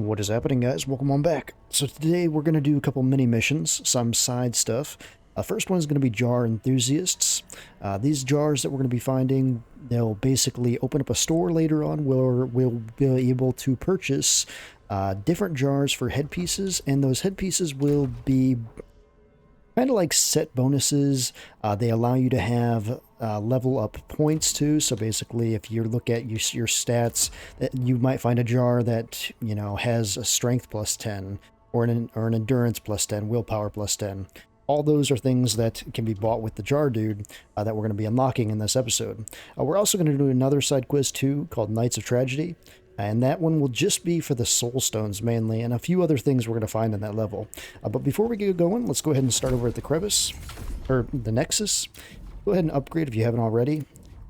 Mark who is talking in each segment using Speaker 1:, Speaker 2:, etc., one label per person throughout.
Speaker 1: What is happening, guys? Welcome on back. So today we're going to do a couple mini missions, some side stuff. First one is going to be jar enthusiasts. These jars that we're going to be finding, they'll basically open up a store later on where we'll be able to purchase different jars for headpieces, and those headpieces will be kind of like set bonuses. They allow you to have level up points too. So basically, if you look at your stats, you might find a jar that, you know, has a strength plus 10 or an endurance plus 10, willpower plus 10. All those are things that can be bought with the jar dude that we're going to be unlocking in this episode. We're also going to do another side quiz too called Knights of Tragedy. And that one will just be for the Soulstones mainly, and a few other things we're going to find in that level. But before we get going, let's go ahead and start over at the Crevice, or the Nexus. Go ahead and upgrade if you haven't already.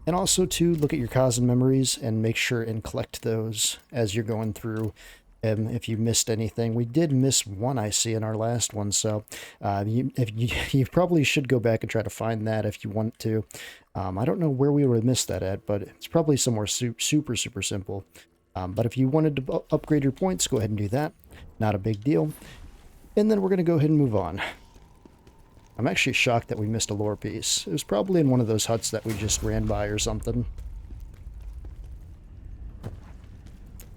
Speaker 1: And also to look at your Khazan memories and make sure and collect those as you're going through. If you missed anything, we did miss one, I see, in our last one, so you probably should go back and try to find that if you want to. I don't know where we would have missed that at, but it's probably somewhere super simple. But if you wanted to upgrade your points, go ahead and do that. Not a big deal. And then we're going to go ahead and move on. I'm actually shocked that we missed a lore piece. It was probably in one of those huts that we just ran by or something.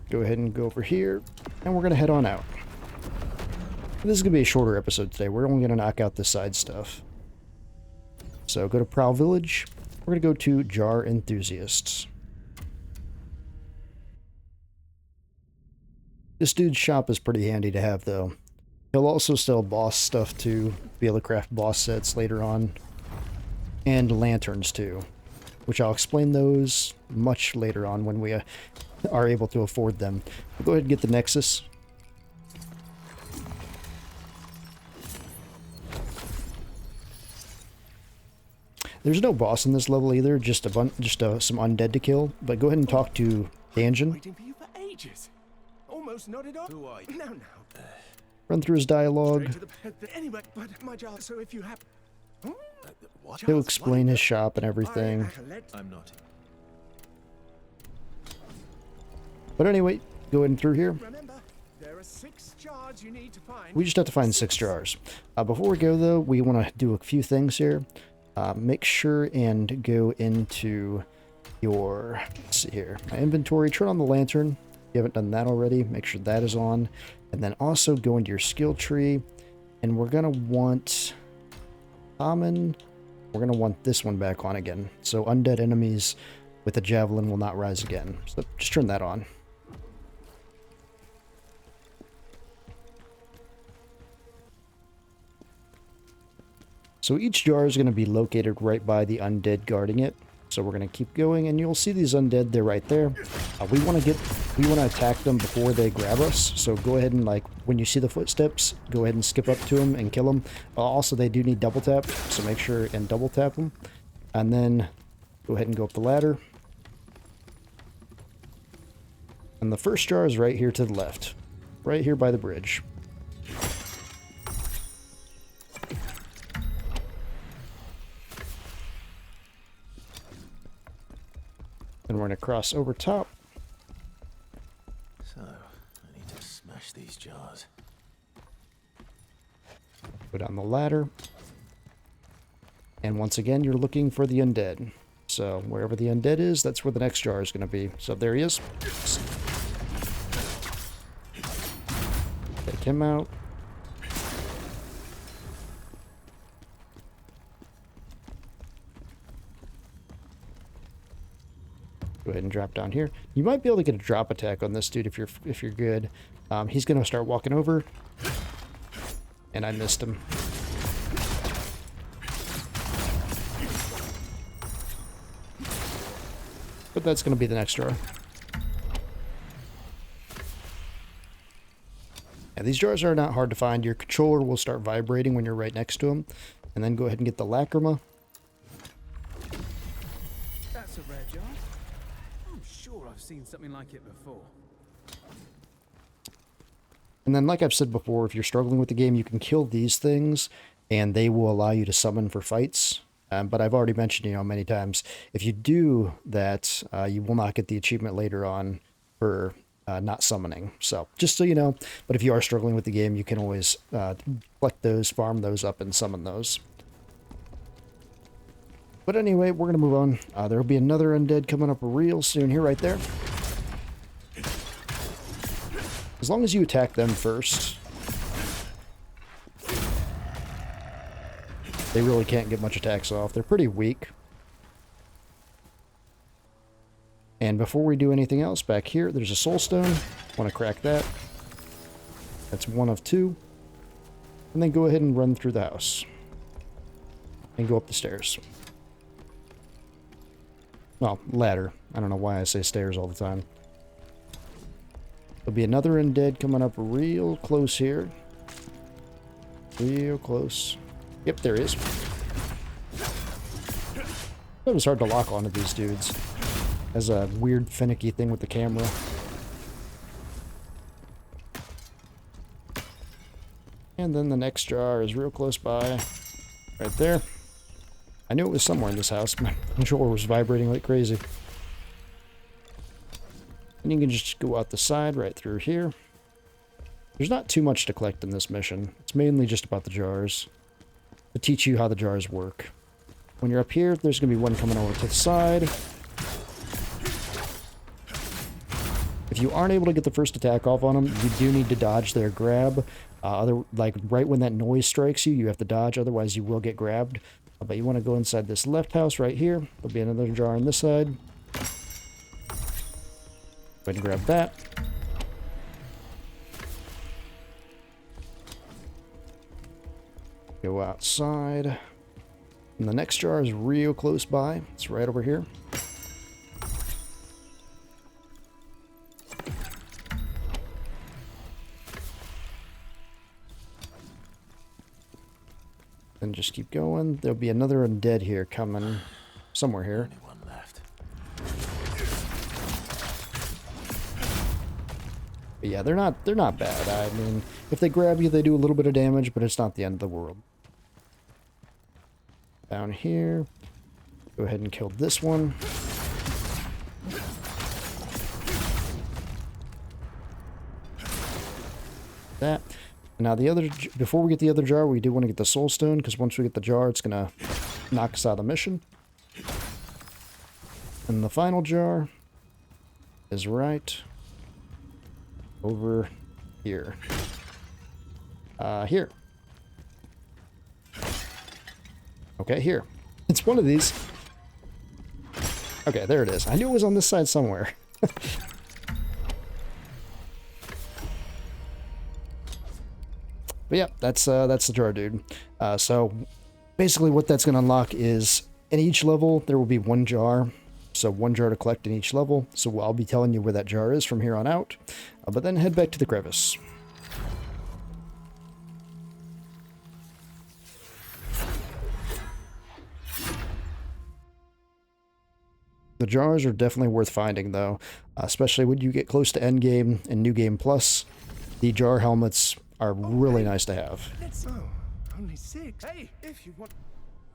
Speaker 1: Go ahead and go over here, and we're going to head on out. This is going to be a shorter episode today. We're only going to knock out the side stuff. So go to Prowl Village. We're going to go to Jar Enthusiasts. This dude's shop is pretty handy to have, though. He'll also sell boss stuff, to be able to craft boss sets later on. And lanterns, too. Which I'll explain those much later on when we are able to afford them. We'll go ahead and get the Nexus. There's no boss in this level either, just some undead to kill. But go ahead and talk to Danjin.
Speaker 2: Waiting for you for ages. Almost nodded off. Who are you? No.
Speaker 1: Run through his dialogue.
Speaker 2: Anyway, but my job. So if you have,
Speaker 1: He'll explain his shop and everything.
Speaker 2: I'm not.
Speaker 1: But anyway, go in through here.
Speaker 2: Remember, there are 6 jars you need to find.
Speaker 1: We just have to find 6 jars. Before we go, though, we want to do a few things here. Make sure and go into your, let's see here, my inventory. Turn on the lantern. If you haven't done that already, make sure that is on. And then also go into your skill tree. And we're going to want common. We're going to want this one back on again. So undead enemies with a javelin will not rise again. So just turn that on. So each jar is going to be located right by the undead guarding it. So we're going to keep going, and you'll see these undead. They're right there. We want to attack them before they grab us. So go ahead and, like, when you see the footsteps, go ahead and skip up to them and kill them. Also, they do need double tap, so make sure and double tap them. And then go ahead and go up the ladder. And the first jar is right here to the left, right here by the bridge. And we're going to cross over top.
Speaker 2: So, I need to smash these jars.
Speaker 1: Go down the ladder. And once again, you're looking for the undead. So wherever the undead is, that's where the next jar is going to be. So there he is. Take him out. Go ahead and drop down here. You might be able to get a drop attack on this dude if you're good. He's gonna start walking over, and I missed him. But that's gonna be the next jar. Yeah, these jars are not hard to find. Your controller will start vibrating when you're right next to them, and then go ahead and get the lacrima.
Speaker 3: That's a rare jar. I'm sure I've seen something like it before.
Speaker 1: And then, like I've said before, if you're struggling with the game, you can kill these things, and they will allow you to summon for fights. But I've already mentioned, many times, if you do that, you will not get the achievement later on for not summoning. So just so you know, but if you are struggling with the game, you can always collect those, farm those up, and summon those. But anyway, we're going to move on. There'll be another undead coming up real soon here, right there. As long as you attack them first, they really can't get much attacks off. They're pretty weak. And before we do anything else, back here, there's a Soulstone. Want to crack that. That's one of two. And then go ahead and run through the house. And go up the stairs. Well, ladder. I don't know why I say stairs all the time. There'll be another undead coming up real close here. Real close. Yep, there he is. It was hard to lock onto these dudes. Has a weird finicky thing with the camera. And then the next jar is real close by. Right there. I knew it was somewhere in this house. My controller was vibrating like crazy. And you can just go out the side right through here. There's not too much to collect in this mission. It's mainly just about the jars. To teach you how the jars work. When you're up here, there's going to be one coming over to the side. If you aren't able to get the first attack off on them, you do need to dodge their grab. Like right when that noise strikes you, you have to dodge, otherwise you will get grabbed. But you want to go inside this left house right here. There'll be another jar on this side. Go ahead and grab that. Go outside. And the next jar is real close by. It's right over here. And just keep going. There'll be another undead here coming somewhere here.
Speaker 2: Only one left.
Speaker 1: But yeah, they're not bad. I mean, if they grab you, they do a little bit of damage, but it's not the end of the world. Down here. Go ahead and kill this one. That. Now the other, before we get the other jar, we do want to get the Soulstone, because once we get the jar, it's going to knock us out of the mission. And the final jar is right over here. Here. Okay, here. It's one of these. Okay, there it is. I knew it was on this side somewhere. But yeah, that's the jar, dude. So basically what that's going to unlock is in each level there will be one jar. So one jar to collect in each level. So I'll be telling you where that jar is from here on out. But then head back to the crevice. The jars are definitely worth finding, though, especially when you get close to endgame and New Game Plus. The jar helmets are really nice to have.
Speaker 2: Oh, only 6. Hey, if you want.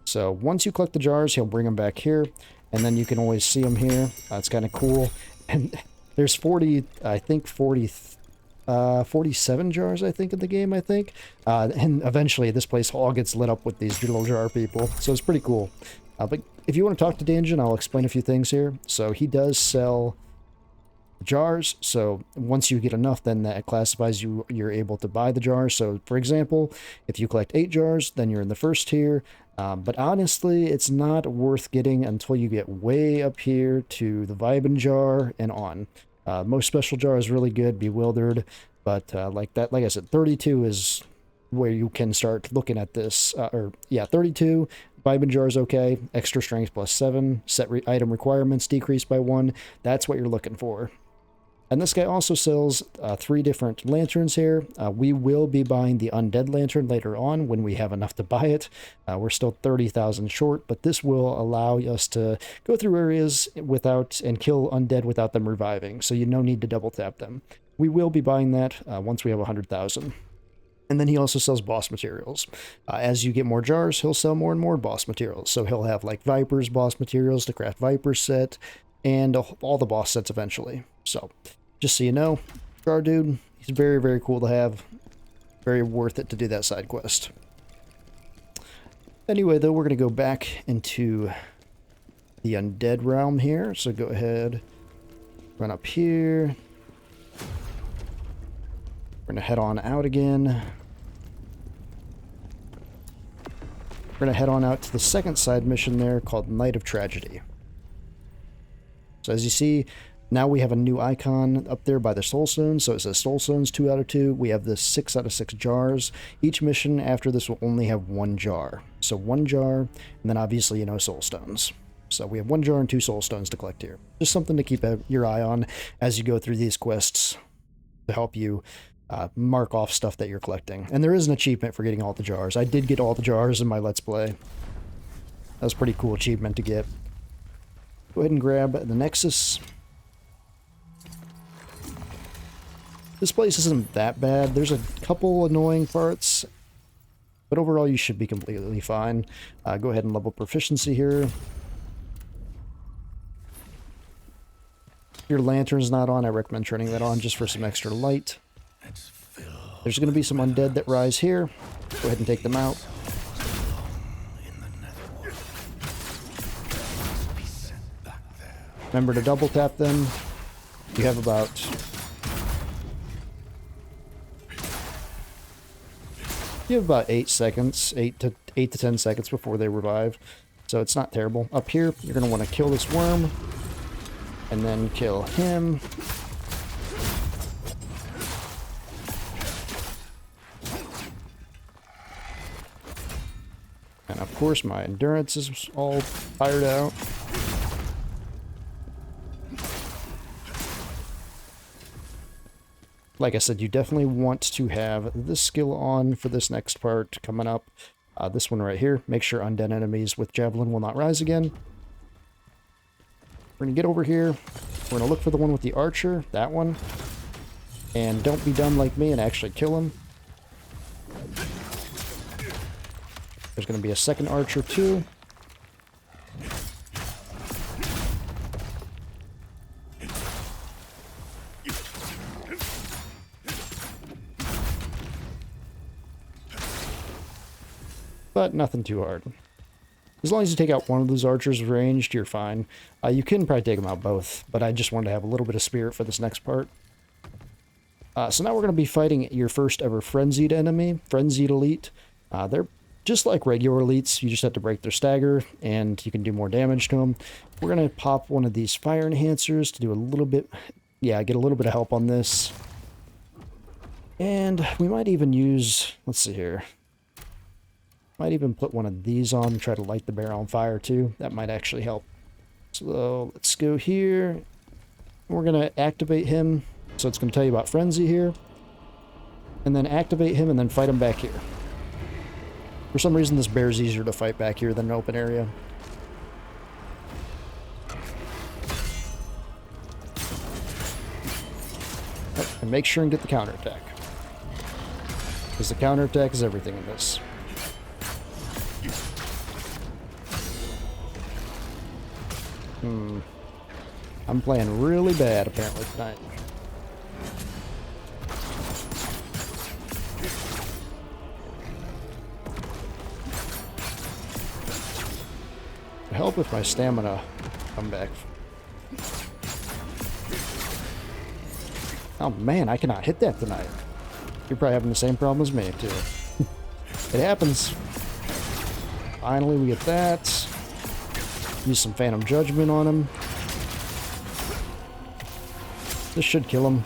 Speaker 1: So once you collect the jars, he'll bring them back here, and then you can always see them here. It's kind of cool. And there's 47 jars, I think, in the game, I think. And eventually this place all gets lit up with these little jar people, so it's pretty cool. But if you want to talk to Danjin, I'll explain a few things here. So he does sell jars, so once you get enough, then that classifies you're able to buy the jars. So for example, if you collect 8 jars, then you're in the first tier. But honestly, it's not worth getting until you get way up here to the Vibin jar and on. Most special jar is really good, Bewildered, but like I said, 32 is where you can start looking at this. 32. Vibin jar is okay. Extra strength +7. Set item requirements decreased by 1. That's what you're looking for. And this guy also sells 3 different lanterns here. We will be buying the undead lantern later on when we have enough to buy it. We're still 30,000 short, but this will allow us to go through areas without and kill undead without them reviving. So you no need to double tap them. We will be buying that once we have 100,000. And then he also sells boss materials. As you get more jars, he'll sell more and more boss materials. So he'll have like Viper's boss materials to craft Viper's set, and all the boss sets eventually. So just so you know, Jar Dude, he's very, very cool to have. Very worth it to do that side quest. Anyway, though, we're going to go back into the undead realm here. So go ahead, run up here. We're going to head on out again. We're going to head on out to the second side mission there called Night of Tragedy. So as you see, now we have a new icon up there by the Soulstone. So it says Soulstones 2 out of 2. We have the 6 out of 6 jars. Each mission after this will only have 1 jar. So 1 jar, and then obviously, you know, Soulstones. So we have 1 jar and 2 Soulstones to collect here. Just something to keep your eye on as you go through these quests to help you mark off stuff that you're collecting. And there is an achievement for getting all the jars. I did get all the jars in my Let's Play. That was a pretty cool achievement to get. Go ahead and grab the Nexus. This place isn't that bad. There's a couple annoying parts, but overall you should be completely fine. Go ahead and level proficiency here. If your lantern's not on, I recommend turning that on just for some extra light. There's going to be some undead that rise here. Go ahead and take them out. Remember to double tap them. You have about... You have about 8 seconds, 8 to 10 seconds before they revive. So it's not terrible. Up here, you're going to want to kill this worm. And then kill him. And of course my endurance is all fired out. Like I said, you definitely want to have this skill on for this next part coming up. This one right here. Make sure undead enemies with Javelin will not rise again. We're going to get over here. We're going to look for the one with the archer. That one. And don't be dumb like me and actually kill him. There's going to be a second archer too. But nothing too hard. As long as you take out one of those archers ranged, you're fine. You can probably take them out both, but I just wanted to have a little bit of spirit for this next part. So now we're going to be fighting your first ever Frenzied enemy, Frenzied Elite. They're just like regular elites, you just have to break their stagger, and you can do more damage to them. We're going to pop one of these fire enhancers to do a little bit, yeah, get a little bit of help on this. And we might even use, let's see here. Might even put one of these on and try to light the bear on fire too. That might actually help. So let's go here. We're going to activate him. So it's going to tell you about Frenzy here. And then activate him and then fight him back here. For some reason this bear's easier to fight back here than an open area. Oh, and make sure and get the counterattack. Because the counterattack is everything in this. I'm playing really bad apparently tonight. Help if my stamina come back. Oh man, I cannot hit that tonight. You're probably having the same problem as me too. It happens. Finally we get that. Use some Phantom Judgment on him. This should kill him.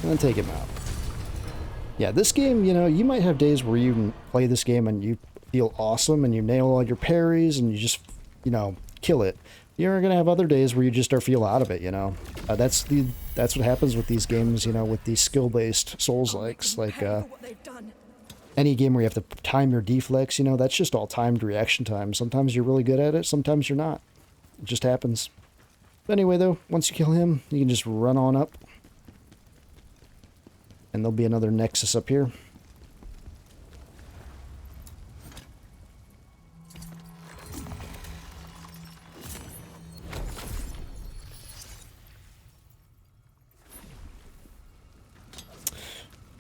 Speaker 1: And then take him out. Yeah, this game, you know, you might have days where you play this game and you feel awesome and you nail all your parries and you just, you know, kill it. You're going to have other days where you just feel out of it, you know. That's what happens with these games, you know, with these skill-based Souls-likes. Like, any game where you have to time your deflex, you know, that's just all timed reaction time. Sometimes you're really good at it, sometimes you're not. It just happens. But anyway, though, once you kill him, you can just run on up. And there'll be another Nexus up here.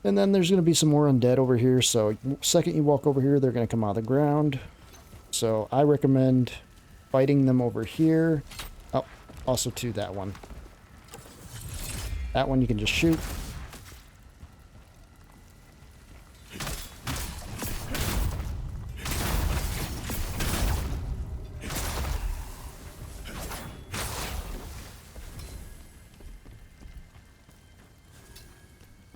Speaker 1: And then there's going to be some more undead over here, so second you walk over here, they're going to come out of the ground. So I recommend fighting them over here. Oh, also to that one. That one you can just shoot.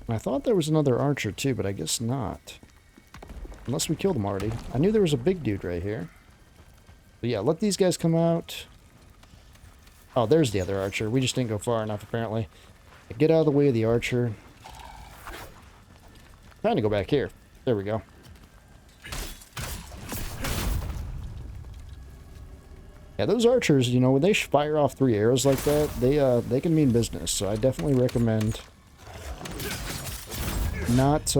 Speaker 1: I thought there was another archer too, but I guess not. Unless we killed him already. I knew there was a big dude right here. But yeah, let these guys come out. Oh, there's the other archer. We just didn't go far enough, apparently. Get out of the way of the archer. Trying to go back here. There we go. Yeah, those archers, you know, when they fire off 3 arrows like that, they can mean business. So I definitely recommend not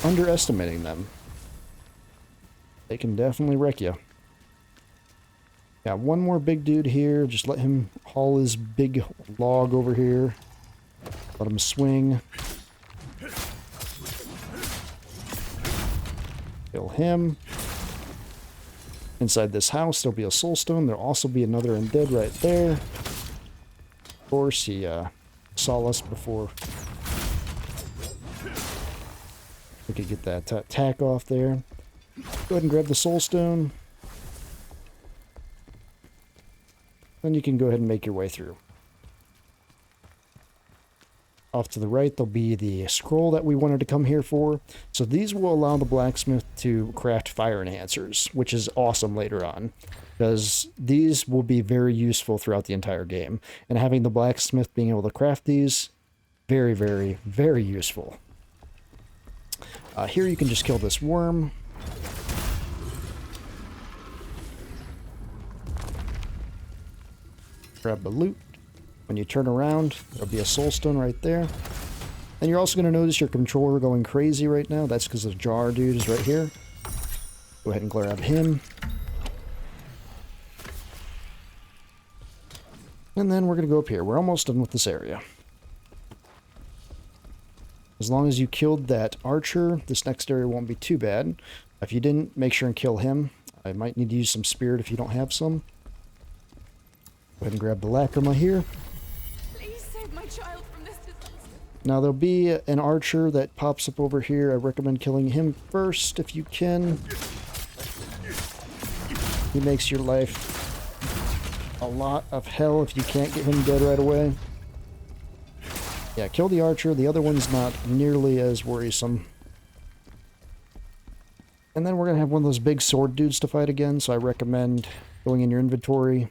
Speaker 1: underestimating them. They can definitely wreck you. Got one more big dude here. Just let him haul his big log over here. Let him swing. Kill him. Inside this house, there'll be a soulstone. There'll also be another undead right there. Of course, he saw us before we could get that attack off there. Go ahead and grab the soulstone. Then you can go ahead and make your way through. Off to the right, there'll be the scroll that we wanted to come here for. So these will allow the blacksmith to craft fire enhancers, which is awesome later on, because these will be very useful throughout the entire game. And having the blacksmith being able to craft these, very, very, very useful. Here you can just kill this worm. Grab the loot. When you turn around, there'll be a soulstone right there. And you're also going to notice your controller going crazy right now. That's because the jar dude is right here. Go ahead and grab him. And then we're going to go up here. We're almost done with this area. As long as you killed that archer, this next area won't be too bad. If you didn't, make sure and kill him. I might need to use some spirit if you don't have some. Go ahead and grab the lacrima here.
Speaker 4: Please save my child from this disaster.
Speaker 1: Now there'll be an archer that pops up over here. I recommend killing him first if you can. He makes your life a lot of hell if you can't get him dead right away. Yeah, kill the archer. The other one's not nearly as worrisome. And then we're going to have one of those big sword dudes to fight again, so I recommend going in your inventory,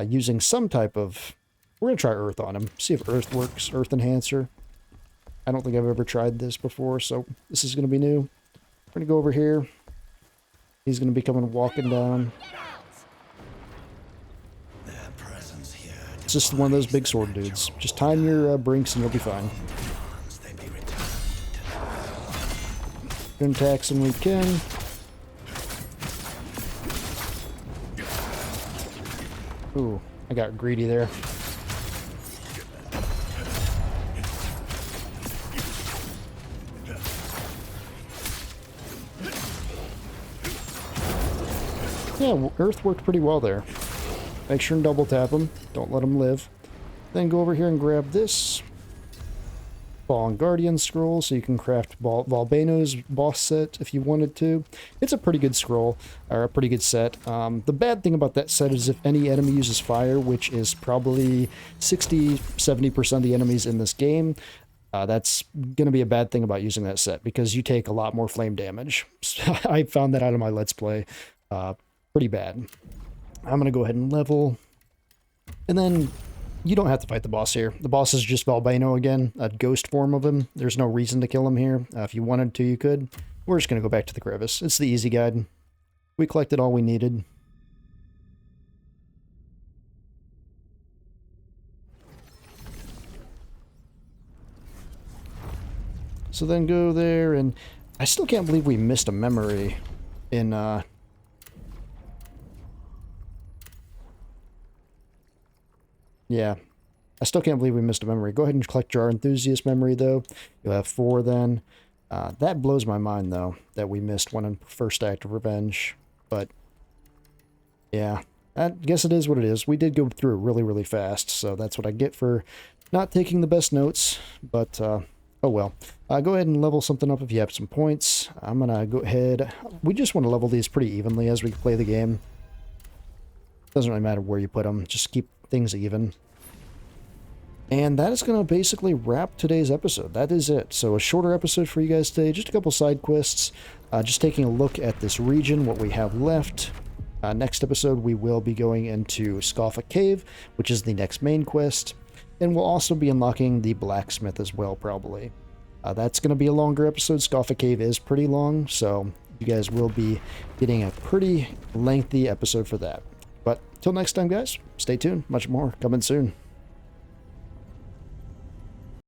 Speaker 1: using some type of... We're going to try earth on him, see if earth works, earth enhancer. I don't think I've ever tried this before, so this is going to be new. We're going to go over here. He's going to be coming walking down. It's just one of those big sword dudes. Just time your brinks and you'll be fine. Gonna attack some we can. Ooh, I got greedy there. Yeah, earth worked pretty well there. Make sure and double tap them. Don't let them live. Then go over here and grab this Fallen Guardian scroll, so you can craft Valbano's boss set if you wanted to. It's a pretty good scroll, or a pretty good set. The bad thing about that set is if any enemy uses fire, which is probably 60-70% of the enemies in this game, that's going to be a bad thing about using that set, because you take a lot more flame damage. I found that out of my Let's Play pretty bad. I'm going to go ahead and level. And then you don't have to fight the boss here. The boss is just Valbano again, a ghost form of him. There's no reason to kill him here. If you wanted to, you could. We're just going to go back to the crevice. It's the easy guide. We collected all we needed. So then go there, and I still can't believe we missed a memory in... Yeah. I still can't believe we missed a memory. Go ahead and collect Jar Enthusiast memory, though. You'll have 4 then. That blows my mind, though, that we missed one in First Act of Revenge. But, yeah, I guess it is what it is. We did go through it really, really fast, so that's what I get for not taking the best notes. But, oh well. Go ahead and level something up if you have some points. I'm going to go ahead. We just want to level these pretty evenly as we play the game. Doesn't really matter where you put them. Just keep things even. And that is going to basically wrap today's episode. That is it. So a shorter episode for you guys today. Just a couple side quests. Just taking a look at this region, what we have left. Next episode, we will be going into Scoffa Cave, which is the next main quest. And we'll also be unlocking the blacksmith as well, probably. That's going to be a longer episode. Scoffa Cave is pretty long, so you guys will be getting a pretty lengthy episode for that. But till next time, guys, stay tuned. Much more coming soon.